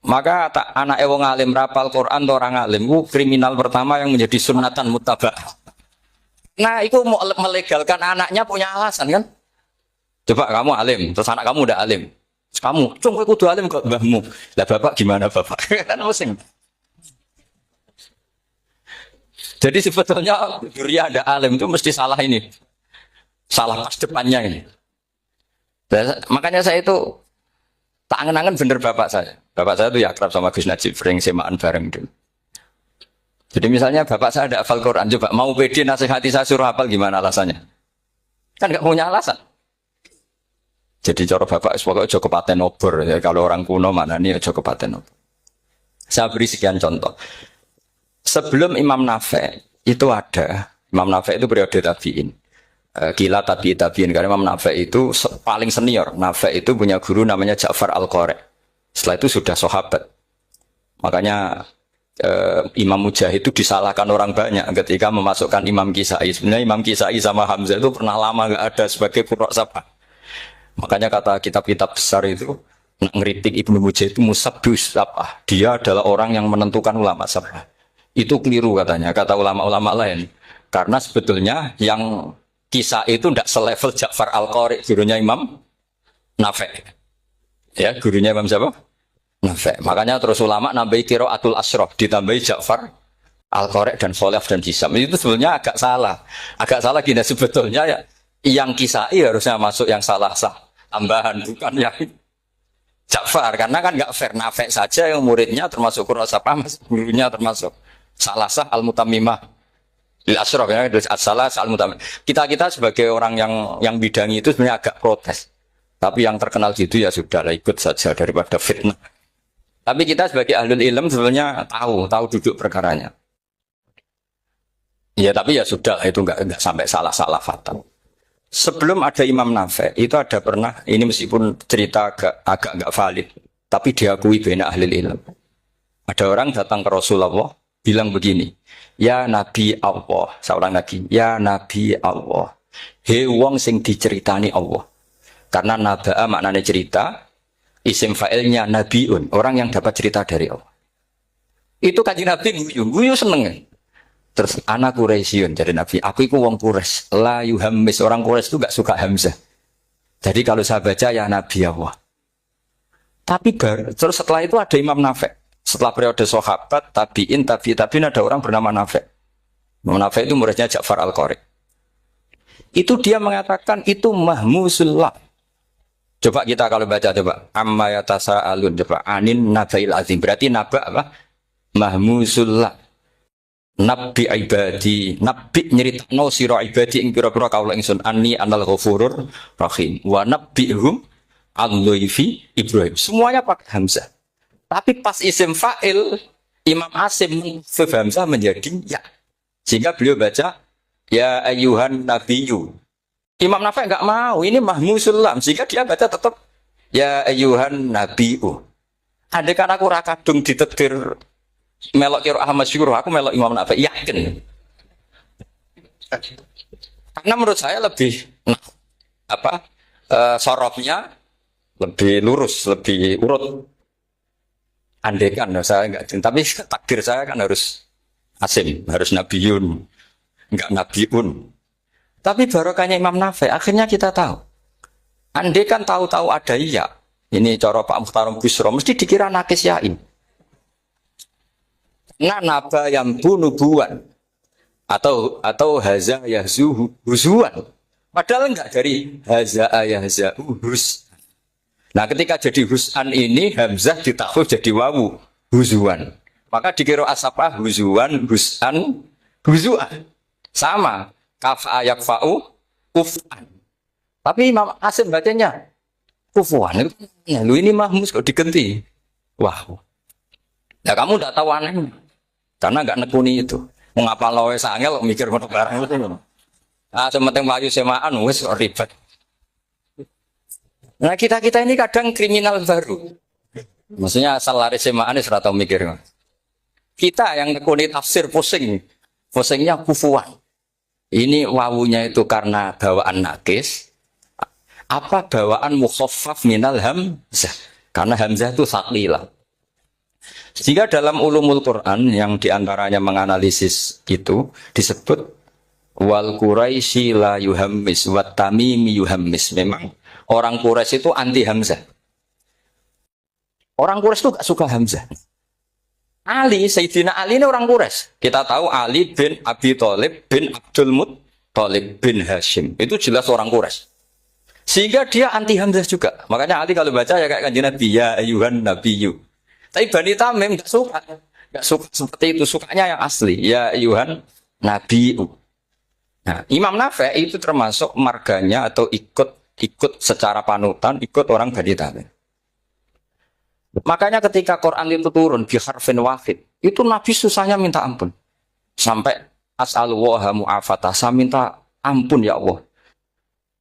Maka anak wong alim rapal Quran atau orang alim, itu kriminal pertama yang menjadi sunatan mutabah. Nah, itu mau melegalkan anaknya punya alasan kan? Coba kamu alim, terus anak kamu udah alim, terus kamu, cung kowe kudu alim kok mbahmu. Lah bapak gimana bapak? Kan pusing. Jadi sebetulnya Duria ada alim itu mesti salah ini. Salah pas depannya ini. Dan, makanya saya itu tak angen-angen bener bapak saya. Bapak saya itu ya akrab sama Gus Najib, sering semaan bareng dulu. Jadi misalnya bapak saya ada hafal Quran, coba mau pede nasihati saya suruh hafal gimana alasannya? Kan nggak punya alasan. Jadi cara bapak pokoknya Joko Paten obor. Ya, kalau orang kuno mana nih Joko Paten obor. Saya beri sekian contoh. Sebelum Imam Nafi' itu ada, Imam Nafi' itu periode tabi'in. Gila tabi'in, karena Imam Nafi' itu paling senior. Nafi' itu punya guru namanya Ja'far Al-Qari. Setelah itu sudah sahabat. Makanya Imam Mujahid itu disalahkan orang banyak ketika memasukkan Imam Kisai. Sebenarnya Imam Kisai sama Hamzah itu pernah lama nggak ada sebagai qurra sabah. Makanya kata kitab-kitab besar itu, ngeritik Ibnu Mujahid itu musabbus sabah. Dia adalah orang yang menentukan ulama sabah. Itu keliru katanya, kata ulama-ulama lain. Karena sebetulnya yang kisah itu tidak selevel Ja'far Al-Qari, gurunya Imam Nafi'. Ya, gurunya Imam siapa? Nafi'. Makanya terus ulama nambahi qiraatul asyraf, ditambahi Ja'far Al-Qari dan Khalaf dan Hisam. Itu sebetulnya agak salah. Agak salah gini, sebetulnya ya, yang kisah harusnya masuk yang salah sah. Tambahan, bukan yang Ja'far. Karena kan nggak fair, Nafi' saja yang muridnya termasuk Qur'asapa, gurunya termasuk Salasah al-Mutammimah lil asyraf ya, Salasah al-Mutammimah. Kita sebagai orang yang bidangi itu sebenarnya agak protes. Tapi yang terkenal gitu ya sudahlah, ikut saja daripada fitnah. Tapi kita sebagai ahlul ilm sebenarnya tahu duduk perkaranya. Ya tapi ya sudah itu nggak sampai salah-salah fatal. Sebelum ada Imam Nafi itu ada pernah ini meskipun cerita agak nggak valid, tapi diakui bena ahli ilmu. Ada orang datang ke Rasulullah bilang begini, ya Nabi Allah, seorang lagi, ya Nabi Allah, he wong sing diceritani Allah. Karena naba'a maknanya cerita, isim fa'ilnya nabiun, orang yang dapat cerita dari Allah. Itu kanjeng Nabi guyu seneng. Terus anak Quraisyun jadi Nabi, aku itu wong Quraisy, la yuhammis, orang Quraisy itu gak suka hamzah. Jadi kalau saya baca ya Nabi Allah. Tapi terus setelah itu ada Imam Nafi. Setelah periode sahabat, tabi'in ada orang bernama Nafi. Imam Nafi itu muridnya Ja'far Al-Qari. Itu dia mengatakan itu mahmusullah. Coba kita kalau baca coba amma yatasaalun coba anin nabail azim. Berarti naba apa? Mahmusullah. Nabi ibadi, nabi nyeritakno sira ibadi ing pira-pira kaula ingsun anni anal ghafurur rahim wa nabbihum al-dhaifi Ibrahim. Semuanya pakai hamzah. Tapi pas isim fa'il Imam Asim mengkhafif hamzah menjadi ya. Sehingga beliau baca ya ayyuhan nabiyyu. Imam Nafi enggak mau, ini mahmusul lam. Sehingga dia baca tetap ya ayyuhan nabiyyu. Andai kan aku ra kadung ditetir melok kira Ahmad Syukur, aku melok Imam Nafi, yakin. Karena menurut saya lebih sorofnya lebih lurus, lebih urut. Andekan, saya enggak, tapi takdir saya kan harus Asim, harus Nabiyun, enggak Nabiun. Tapi barokahnya Imam Nafi, akhirnya kita tahu. Andekan tahu-tahu ada iya, ini cara Pak Mukhtar Busro, mesti dikira nakis yain. Nah, naba yang bunubuan atau haza yahzu huzuan. Padahal enggak dari haza yahza hus. Nah, ketika jadi husan ini hamzah ditakhfif jadi wawu huzuan. Maka dikira asapah huzuan, husan, huzuan. Sama kafa yakfa'u kufan. Tapi Imam Asim bacanya kufuan. Lu ini mahmus kok diganti. Wah. Ya kamu enggak tahu anehnya. Karena enggak nekuni itu. Mengapa loe sangel mikir ngono barang itu. Ah, sementing mlayu semaan wis ribet. Nah kita ini kadang kriminal baru. Maksudnya asal lari semaan ora tau mikir. Kita yang nekuni tafsir pusing. Pusingnya kufuan. Ini wawunya itu karena bawaan nakis. Apa bawaan mukhaffaf minal hamzah? Karena hamzah itu saqilah. Sehingga dalam ulumul Quran yang diantaranya menganalisis itu disebut wal Quraisy la yuhammis wat tamimi yuhammis. Memang orang Quraisy itu anti hamzah. Orang Quraisy itu gak suka hamzah. Ali, Sayyidina Ali ini orang Quraisy. Kita tahu Ali bin Abi Thalib bin Abdul Muttalib bin Hashim. Itu jelas orang Quraisy. Sehingga dia anti hamzah juga. Makanya Ali kalau baca ya kayak kanjeng Nabi ya ayyuhan nabiyyu. Tapi Bani Tamim enggak suka. Enggak suka seperti itu, sukanya yang asli. Ya ayyuhan nabiyyu. Nah, Imam Nafi itu termasuk marganya atau ikut secara panutan, ikut orang Bani Tamim. Makanya ketika Quran itu turun bi harfin wahid, itu Nabi susahnya minta ampun. Sampai as'alullaha mu'afatah, saya minta ampun ya Allah.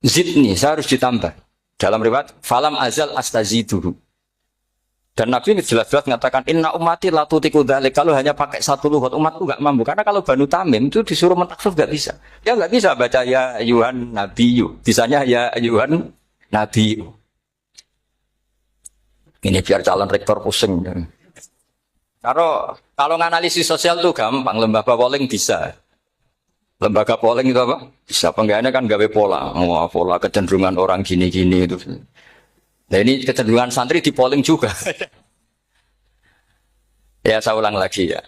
Zidni, saya harus ditambah. Dalam riwayat falam azal astaziduhu. Dan Nabi ini jelas-jelas mengatakan inna ummati la tutiku dzalik. Kalau hanya pakai satu lughat umatku enggak mampu. Karena kalau Banu Tamim itu disuruh mentakhfif enggak bisa. Dia enggak bisa baca ya ayyuhan nabiyyu. Bisanya ya ayyuhan nabiyyu. Ini biar calon rektor pusing. Kalau nganalisis sosial tuh gampang, lembaga polling bisa. Lembaga polling itu apa? Bisa penggawaannya kan gawe pola. Oh, pola kecenderungan orang gini-gini itu. Nah ini kecenderungan santri di polling juga. Ya saya ulang lagi ya.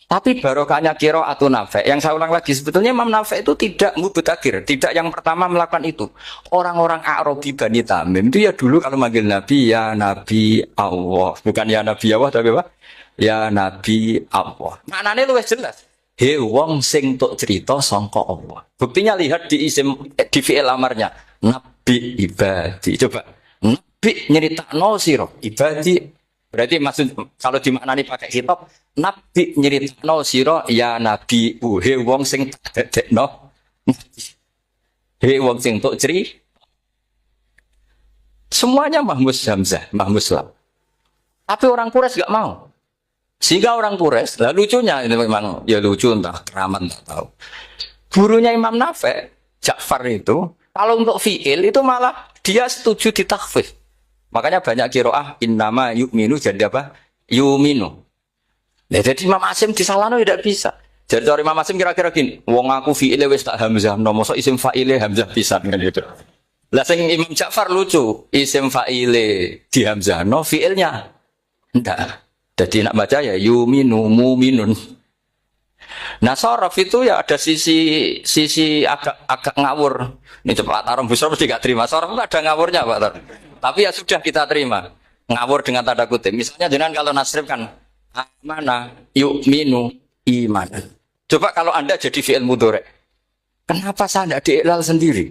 Tapi barokahnya qiraatun Nafi. Yang saya ulang lagi sebetulnya Imam Nafi itu tidak mubtagir, tidak yang pertama melakukan itu. Orang-orang Arabi Bani Tamim itu ya dulu kalau manggil Nabi ya Nabi Allah, bukan ya Nabi Allah tapi apa? Ya Nabi Allah. Maknanya luwih jelas. He wong sing tok cerita sangka Allah. Buktinya lihat di isim di fi'il amarnya. Nabi ibadi. Coba. Nabi nyeritakno sira ibadi Berarti maksud kalau dimaknani pakai kitab, nabi nyeritakno sira ya nabi he wong sing dadekno. He wong sing tok ceri. Semuanya Mahmud Hamzah, Mahmud Lam. Tapi orang Quraisy enggak mau. Sehingga orang Quraisy, lah lucunya ini memang ya lucu entah keramat enggak tahu. Gurunya Imam Nafi' Ja'far itu kalau untuk fi'il itu malah dia setuju ditakhfif. Makanya banyak qiraah innama yu'minu jadi apa? Yu'minu. Nah, jadi Imam Asim disalahno tidak bisa. Jadi dari Imam Asim kira-kira gini, wong aku fi'ile wis tak hamzah, no mosok isim fa'ile hamzah pisan kan gitu. Lah sing Imam Ja'far lucu, isim fa'ile di hamzah, no fi'ilnya ndak. Jadi nak baca ya yu'minu mu'minun. Nah sorof itu ya ada sisi agak ngawur. Ini cepat Tarom Busro mesti gak terima. Sorof itu ada ngawurnya Pak Tar. Tapi ya sudah kita terima. Ngawur dengan tanda kutip. Misalnya jangan kalau nasrif kan amana yu'minu iman. Coba kalau Anda jadi fi'il mudhari'. Kenapa saya tidak diiklal sendiri?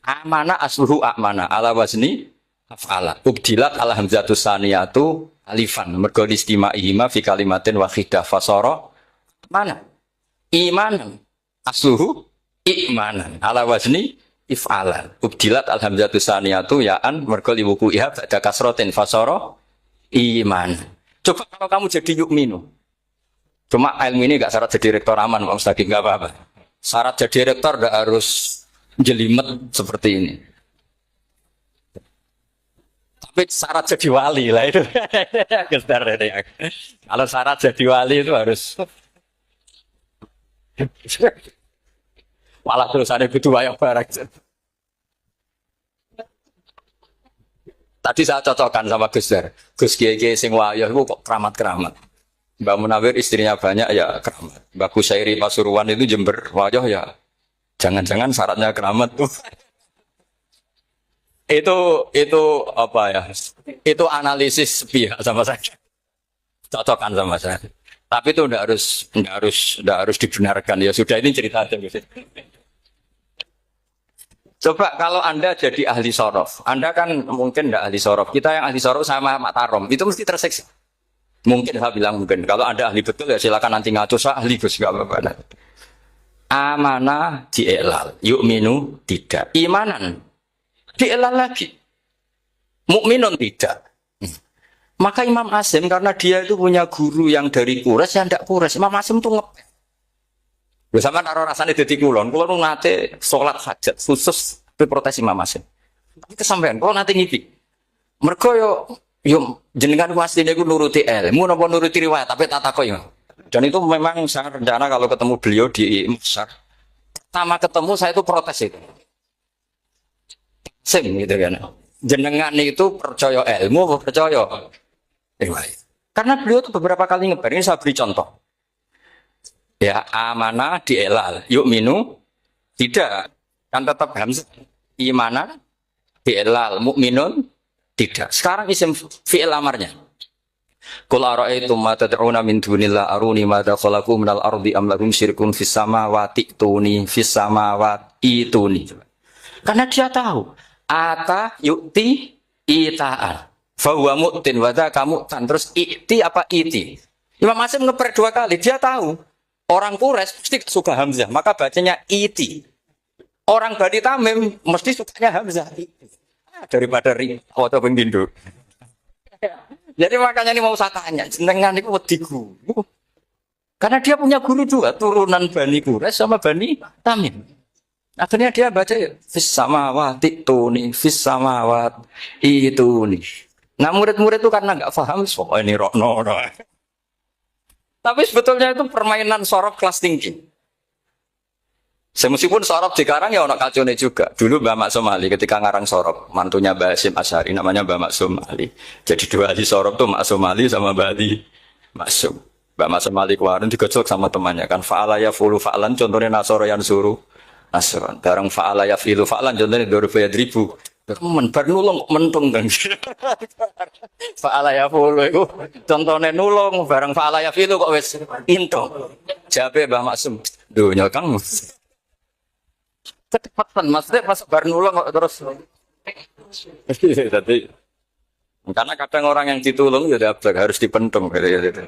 Amana asluhu amana ala wazni af'ala. Ubdilat ala hamzatus saniyatu alifan. Mergo istima'ihima fi kalimatin wahidah fasara mana? Imanan. Asluhu imanan. Ala wazni if'alan. Ubdilat alhamzatu saniyatu ya'an mergo liwuku iha ba'da kasrotin fasara iman. Coba kalau kamu jadi yu'minu. Cuma ilmu ini gak syarat jadi rektor aman Pak Ustaz, gak apa-apa. Syarat jadi rektor gak harus jelimet seperti ini. Tapi syarat jadi wali lah itu. Kalau syarat jadi wali itu harus malah terus ada butuh banyak barang. Tadi saya cocokkan sama Gus Dar. Gus Kiai sing wayah itu kok keramat-keramat. Mbak Munawir istrinya banyak ya keramat. Mbak Kusairi Pasuruan itu Jember wayah ya. Jangan-jangan syaratnya keramat tuh. Itu apa ya? Itu analisis pihak sama saya. Cocokkan sama saya. Tapi itu tidak harus dibenarkan ya sudah ini cerita aja. Coba kalau Anda jadi ahli sorof, Anda kan mungkin tidak ahli sorof. Kita yang ahli sorof sama Mak Tarom itu mesti terseksa. Mungkin saya bilang mungkin. Kalau Anda ahli betul ya silakan nanti ngaco saya ahli Gus nggak apa-apa. Amanah dielal, yu'minu tidak, imanan dielal lagi, mukminun tidak. Maka Imam Asim karena dia itu punya guru yang dari Quraisy yang tidak Quraisy, Imam Asim tuh ngepel. Bersama taruh rasanya di kulon nate sholat hajat khusus protes Imam Asim. Tapi kesampaian, kalau nanti ngipi, mereka yo jenengan wasine iku nuruti ilmu napa nuruti riwayat, tapi tak takok yo. Dan itu memang saya rencana kalau ketemu beliau di Musar. Pertama ketemu saya itu protes itu. Sim gitu kan. Jenengan itu percaya ilmu atau percaya riwayat. Karena beliau itu beberapa kali ngebar, ini saya beri contoh. Ya, amanah dielal, yu'minu tidak. Kan tetap hamzah. Imanan dielal, mukminun tidak. Sekarang isim fi'il amarnya. Qul ara'aytum ma tad'una min dunillah aruni madza khalaqu minal ardi am lahum syirkun fis samawati tuni fis samawati tuni. Karena dia tahu ata yu'ti ita'an fa huwa mu'tin wa dzaka mu'tan. Terus i'ti apa iti? Imam Asim ngeper dua kali. Dia tahu orang Quraisy mesti suka hamzah, maka bacanya iti. Orang Bani Tamim mesti sukanya hamzah. Daripada ri atau pengindu. Jadi makanya ini mau saya tanya, jenengan itu wedigu. Karena dia punya guru juga, turunan Bani Quraisy sama Bani Tamim. Akhirnya dia baca fis samawati tuni, fis samawat itu nih. Nah murid-murid itu karena nggak paham, oh ini rokno. Tapi sebetulnya itu permainan sorof kelas tinggi. Meskipun sorof di Karang ya ono kacone juga. Dulu Mbak Maksum Ali ketika ngarang sorof, mantunya Mbak Hasyim Asy'ari namanya Mbak Maksum Ali. Jadi dua ahli sorof tuh Maksum Ali sama Mbak Ali Maksum. Mbak Maksum Ali kemarin digocok sama temannya kan fa'ala yafulu fa'lan contohnya nasoro yang suruh nasron. Bareng fa'ala yafilu fa'lan contohnya dorfa yadribu. Men bar nulung mentung kan. Fa'ala yafulu itu contohnya nulung bareng fa'ala yafilu kok wis into. Jabe Mbak Maksum. Duh nyokang. Kecepatan maksudnya pas bar nulung kok terus. Jadi Karena kadang orang yang ditulung ya dablek harus dipendem gitu.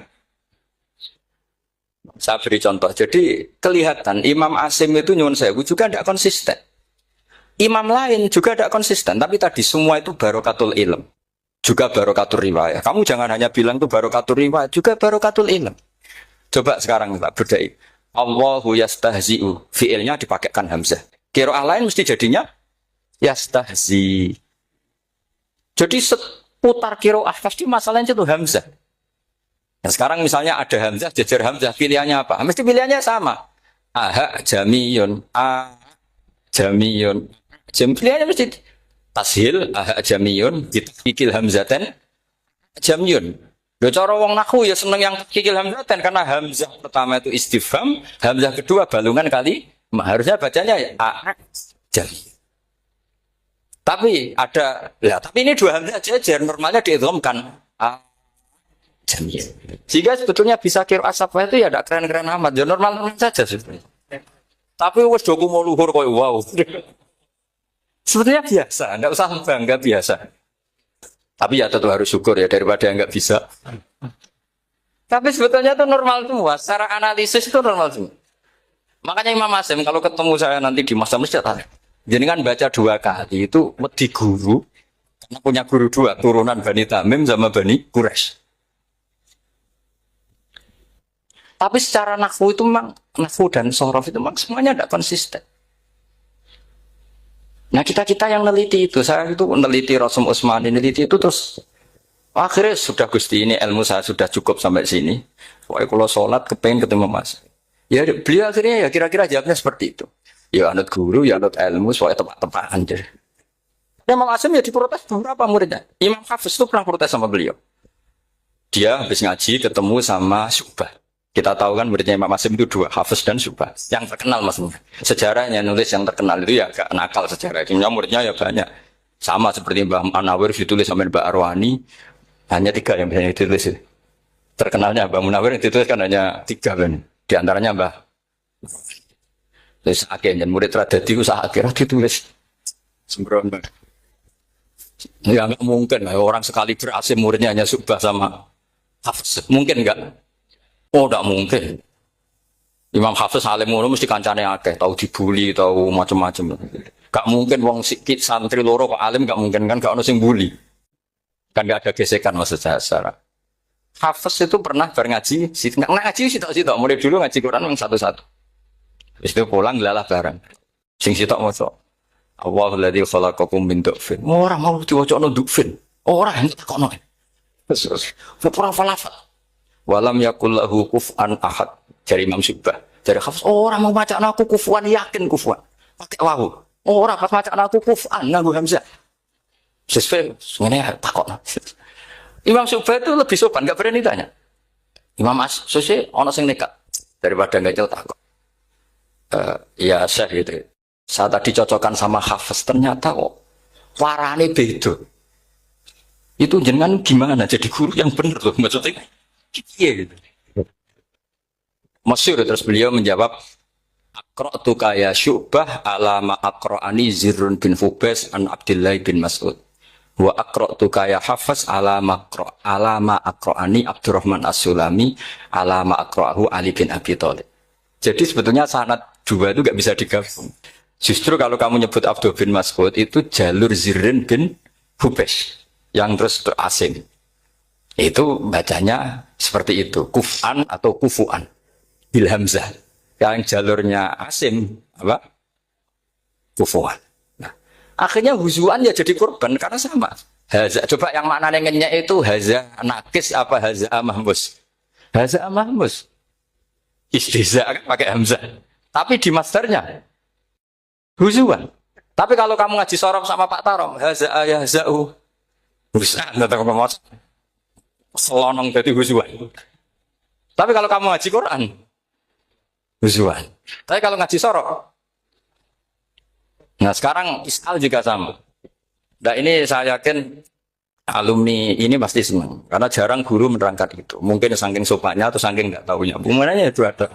Saya beri contoh. Jadi kelihatan Imam Asim itu nyuwun sewu juga tidak konsisten. Imam lain juga tidak konsisten. Tapi tadi semua itu barokatul ilm. Juga barokatul riwayat. Kamu jangan hanya bilang itu barokatul riwayat. Juga barokatul ilm. Coba sekarang kita berdai. Allahu yastahzi'u. Fi'ilnya dipakaikan hamzah. Qiraah lain mesti jadinya yastahzi. Jadi seputar qiraah pasti masalahnya itu hamzah. Nah, sekarang misalnya ada hamzah, jejer hamzah, pilihannya apa? Mesti pilihannya sama. Aha jamiyun, a jamiyun. Pilihannya mesti tashil, aha jamiyun, kikil hamzaten, jamiyun. Loh, cara wong nahu ya seneng yang kikil hamzaten karena hamzah pertama itu istifham, hamzah kedua balungan kali, harusnya bacanya ya a jamiyun. Tapi ada, ya tapi ini dua hamzah jejer, normalnya diidghamkan a jamiyun. Sehingga sebetulnya bisa qiraah safah itu ya tidak keren-keren amat, ya normal-normal saja sebetulnya. Tapi wes doku mau luhur koyo wow. Sebetulnya biasa, tidak usah bangga biasa. Tapi ya tentu harus syukur ya daripada nggak bisa. Tapi sebetulnya itu normal semua, secara analisis itu normal semua. Makanya Imam Asim kalau ketemu saya nanti di masa masjid, jadi kan baca 2 kali itu di guru, karena punya guru 2, turunan Bani Tamim sama Bani Quraisy. Tapi secara nahwu itu memang, nahwu dan sorof itu memang semuanya tidak konsisten. Nah kita yang neliti itu, saya itu neliti Rasul Utsmani, neliti itu terus akhirnya sudah Gusti ini ilmu saya sudah cukup sampai sini. Pokoknya kalau sholat kepengen ketemu Mas. Ya beliau akhirnya ya kira-kira jawabnya seperti itu. Ya anut guru, ya anut ilmu, soalnya tepat-tepatan aja. Imam Asim ya diprotes beberapa muridnya. Imam Hafiz itu pernah protes sama beliau. Dia habis ngaji ketemu sama Syu'bah. Kita tahu kan muridnya Imam Asim itu 2, Hafiz dan Syu'bah. Yang terkenal maksudnya. Sejarahnya nulis yang terkenal itu ya agak nakal sejarah. Muridnya ya banyak. Sama seperti Mbah Munawir ditulis sama Mbah Arwani. Hanya 3 yang bisa ditulis. Terkenalnya Mbah Munawir yang ditulis kan hanya 3 kan. Di antaranya Mbah. Terus akhirnya murid Radadi itu akhirnya ditulis. Sembrono. Ya nggak mungkin lah orang sekali berhasil muridnya hanya Syu'bah sama Hafiz. Mungkin enggak? Oh, tidak mungkin. Imam Hafiz alim ngono mesti kancane akeh, tahu dibully, tahu macam-macam. Gak mungkin wong sikit santri loro kok alim, gak mungkin kan gak ono sing bully. Kan gak ada gesekan maksud saya secara. Hafiz itu pernah ngaji, nggak ngaji sitok-sitok, mulai dulu ngaji Quran yang satu-satu. Habis itu pulang lalah bareng. Sing sitok maca. Allahul ladzi khalaqakum min du'fin. Ora mau diwacana du'fin. Ora entek kono. Terus ora falafat. Walam yakul lahu kuf'an ahad. Dari Imam Syu'bah. Dari Hafiz, orang mau baca aku kufuan, yakin kufuan. Pakai wawu. Orang pas baca aku kuf'an, nganggo hamzah. Sesuai, sebenarnya takut. Imam Syu'bah itu lebih sopan, gak berani tanya. Imam As-Susi, ono sing nekat. Daripada gak jauh takut. Ya Syekh gitu. Saya tadi cocokkan sama Hafiz, ternyata kok warane beda. Itu jenengan gimana jadi guru yang benar loh, maksudnya. Iya gitu. Masyhur terus beliau menjawab Aqra'tu ya Syu'bah ala ma aqra'ani Zirrun bin Fubais an Abdullah bin Mas'ud wa aqra'tu ya Hafiz ala ma aqra'ani Abdurrahman As-Sulami ala ma aqra'ahu Ali bin Abi Thalib. Jadi sebetulnya sanad 2 itu enggak bisa digabung. Justru kalau kamu nyebut Abdul bin Mas'ud itu jalur Zirrun bin Fubais yang terus asing. Itu bacanya seperti itu, kuf'an atau kufu'an bil hamzah. Yang jalurnya Asim apa? Kufu'an. Nah, akhirnya huzuan ya jadi korban karena sama. Haza, coba yang maknanya ngenyek itu haza nakis apa haza mahmus? Haza mahmus. Istiza kan pakai hamzah. Tapi di masdarnya huzuan. Tapi kalau kamu ngaji sorof sama Pak Tarom, haza ayahza'u. Bisa enggak ngomong selonong dari huzuan. Tapi kalau kamu ngaji Quran, huzuan. Tapi kalau ngaji sorok, nah sekarang iskal juga sama. Nah ini saya yakin alumni ini pasti senang, karena jarang guru menerangkan itu. Mungkin saking sopannya atau saking nggak tahunya. Bagaimana itu ada?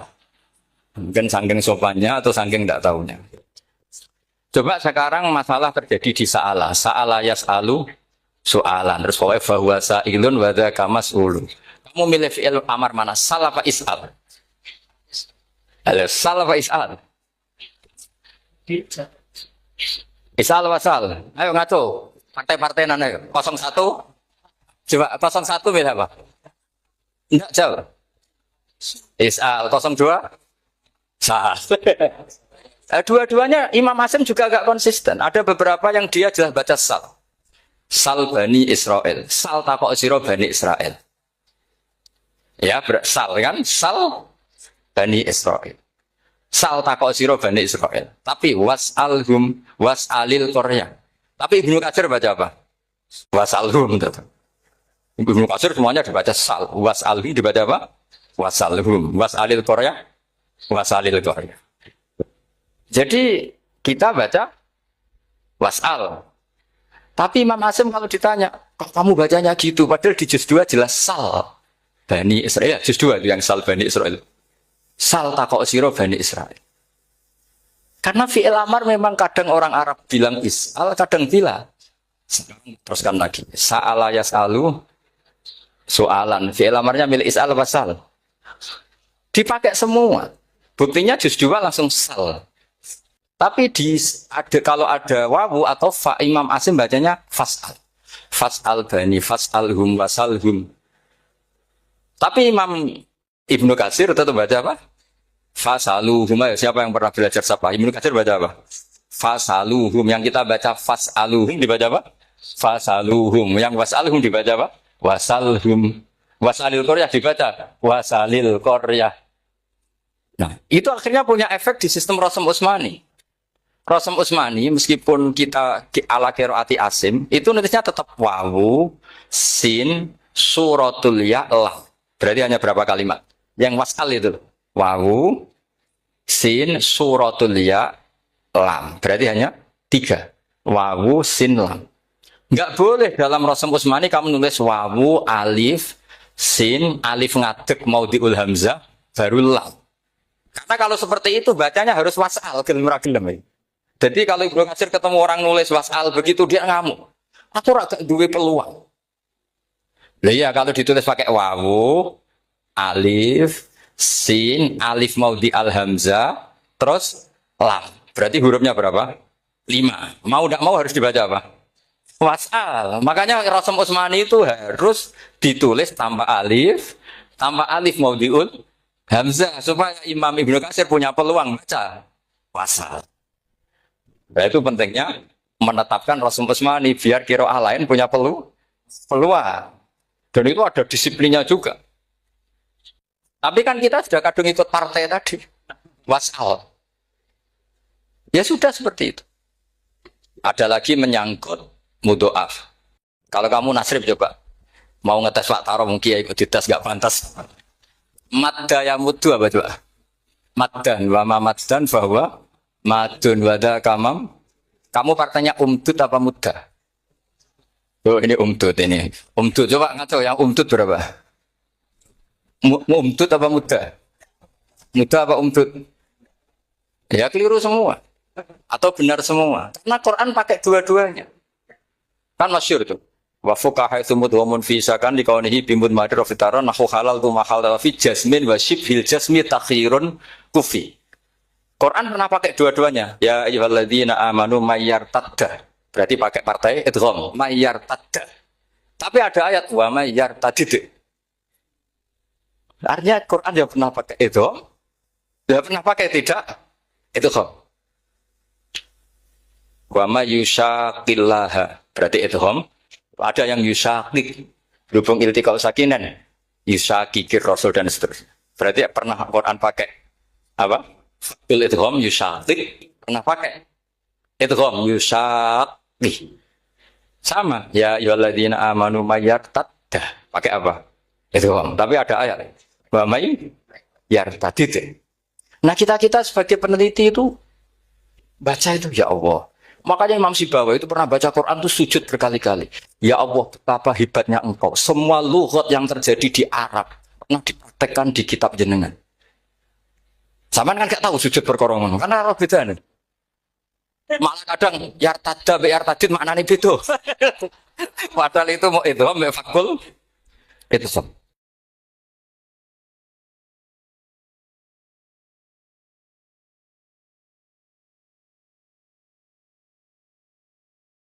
Mungkin saking sopannya atau saking nggak tahunya. Coba sekarang masalah terjadi di Sa'ala. Sa'ala yas'alu soalan. Terus pokoknya bahwa sa'ilun wa dzaka mas'ulun. Kamu milih fi'il amar mana? Sal apa is'al? Sal apa is'al? Is'al apa sal? Ayo ngaco. Partai-partai nana ayo. 01. Coba 01 milih apa? Enggak jawab. Is'al 02. Sal. Dua-duanya Imam Hasim juga agak konsisten. Ada beberapa yang dia jelas baca sal. Sal Bani Israel. Sal takok sira Bani Israel. Ya, sal kan? Sal Bani Israel. Sal takok sira Bani Israel. Tapi was'alhum was'alil Korea. Tapi Ibnu Katsir baca apa? Was'alhum. Ibnu Katsir semuanya dibaca sal. Was'alhum dibaca apa? Was'alhum. Was'alil Korea. Was'alil Korea. Jadi kita baca was'al. Tapi Imam Hasim kalau ditanya, kok kamu bacanya gitu? Padahal di juz 2 jelas sal Bani Israel. Juz 2 itu yang sal Bani Israel. Sal takok sira Bani Israel. Karena fi'il amar memang kadang orang Arab bilang is'al, kadang bila. Teruskan lagi. Sa'ala yas'alu soalan. Fi'il amarnya milik is'al apa sal? Dipakai semua. Buktinya juz 2 langsung sal. Tapi kalau ada wawu atau fa, Imam Hasim bacanya fas'al. Fas'al bani, fas'alhum, wasalhum. Tapi Imam Ibnu Katsir tetap baca apa? Fasaluhum. Siapa yang pernah belajar sapa? Ibnu Katsir baca apa? Fasaluhum. Yang kita baca fas'aluhum dibaca apa? Fasaluhum. Yang wasalhum dibaca apa? Wasalhum. Wasalil Koryah dibaca wasalil Koryah. Nah, itu akhirnya punya efek di sistem Rasm Utsmani. Rasm Utsmani meskipun kita ala qiraati Asim itu nulisnya tetap wawu, sin, suratul ya, lam. Berarti hanya berapa kalimat? Yang wasal itu wawu, sin, suratul ya, lam. Berarti hanya 3. Wawu, sin, lam. Enggak boleh dalam Rasm Utsmani kamu nulis wawu, alif, sin, alif ngadeg mau diul hamzah, baru lam. Karena kalau seperti itu bacanya harus wasal gelem-gelem. Jadi kalau Ibnu Katsir ketemu orang nulis wasal begitu dia ngamuk. Aku agak duwe peluang. Lah iya kalau ditulis pakai wawu, alif, sin, alif mau di al hamzah, terus lam. Berarti hurufnya berapa? 5. Mau tidak mau harus dibaca apa? Wasal. Makanya Rasm Utsmani itu harus ditulis tanpa alif mau diul hamzah supaya Imam Ibnu Katsir punya peluang baca wasal. Nah, itu pentingnya menetapkan Rasm Utsmani biar qiraah lain punya peluang. Dan itu ada disiplinnya juga. Tapi kan kita sudah kadung ikut partai tadi. Wasal. Ya sudah seperti itu. Ada lagi menyangkut mudhoaf. Kalau kamu nasrib coba. Mau ngetes Pak Taro mungkin ya ikut dites gak pantas. Madda ya mudhu apa coba? Maddan wa ma maddan bahwa madun wada kamam. Kamu partainya umdud apa mudda? Oh ini umdud ini. Umdud coba ngaco yang umdud berapa? Umdud apa mudda? Mudda apa umdud? Ya keliru semua. Atau benar semua. Karena Quran pakai dua-duanya. Kan masyhur tuh. Wa fuqaha tsumud wa munfisakan di kaunihi bimud madir wa fitaran nahu halal tu mahal fi jasmin wa shibhil jasmi takhirun kufi. Quran pernah pakai dua-duanya. Ya ayyuhalladzina amanu mayyartadda. Berarti pakai partai idgham, mayyartadda. Tapi ada ayat wa mayyartadid. Artinya Quran yang pernah pakai idgham, dia pernah pakai tidak idgham. Wa mayyushaqillaha. Berarti idgham. Ada yang yushaqik. Berhubung iltiqau sakinan, yushaqikir rasul dan seterusnya. Berarti pernah Quran pakai apa? Bil idgham yushaqik pernah pakai idgham yushaqik sama ya ayyuhalladzina amanu mayyartadda pakai apa idgham tapi ada ayat wa may yartadid. Nah kita sebagai peneliti itu baca itu ya Allah. Makanya Imam Sibawi itu pernah baca Quran itu sujud berkali-kali. Ya Allah betapa hebatnya engkau. Semua lughat yang terjadi di Arab pernah dipraktekkan di kitab jenengan. Zaman kan gak tahu sujud perkara ngono, karena ora bedane. Malah kadang yartada be yartadid maknane beda. Padahal itu mau itu fakul itu sok.